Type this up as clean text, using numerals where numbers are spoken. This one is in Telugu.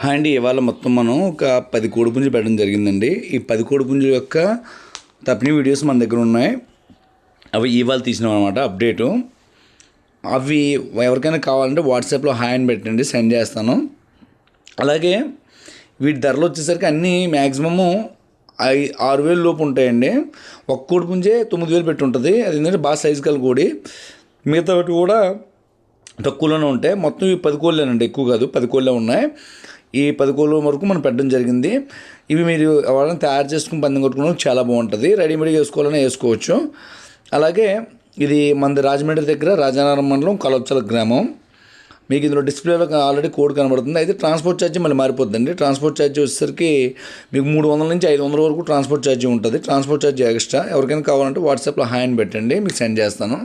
హాయ్ అండి, ఇవాళ మొత్తం మనం ఒక 10 కోడిపుంజులు పెట్టడం జరిగిందండి. ఈ 10 కోడిపుంజుల యొక్క తప్పిన వీడియోస్ మన దగ్గర ఉన్నాయి. అవి ఇవాళ తీసినాం అనమాట అప్డేటు. అవి ఎవరికైనా కావాలంటే వాట్సాప్లో హాయ్ అని పెట్టండి, సెండ్ చేస్తాను. అలాగే వీటి ధరలు వచ్చేసరికి అన్నీ మ్యాక్సిమము 6,000 లోపు ఉంటాయండి. ఒక్క కోడిపుంజే 9,000 పెట్టి ఉంటుంది. అది ఏంటంటే బాగా సైజు కల కోడి. మిగతా వాటి కూడా తక్కువలోనే ఉంటాయి. మొత్తం ఈ 10 కోళ్ళేనండి, ఎక్కువ కాదు, 10 కోళ్ళే ఉన్నాయి. ఈ 10 కోళ్ళ వరకు మనం పెట్టడం జరిగింది. ఇవి మీరు ఎవరైనా తయారు చేసుకుని పందెం కొట్టుకోవడం చాలా బాగుంటుంది. రెడీమేడ్గా వేసుకోవాలన్నా వేసుకోవచ్చు. అలాగే ఇది మనది రాజమండ్రి దగ్గర రాజానగరం మండలం కలవచ్చల గ్రామం. మీకు ఇందులో డిస్ప్లేలో ఆల్రెడీ కోడ్ కనబడుతుంది. అయితే ట్రాన్స్పోర్ట్ ఛార్జీ మళ్ళీ మారిపోతుందండి. ట్రాన్స్పోర్ట్ ఛార్జీ వచ్చేసరికి మీకు 300 నుంచి 500 వరకు ట్రాన్స్పోర్ట్ ఛార్జీ ఉంటుంది. Transport charge extra. ఎవరికైనా కావాలంటే వాట్సాప్లో హాయ్ అని పెట్టండి, మీకు సెండ్ చేస్తాను.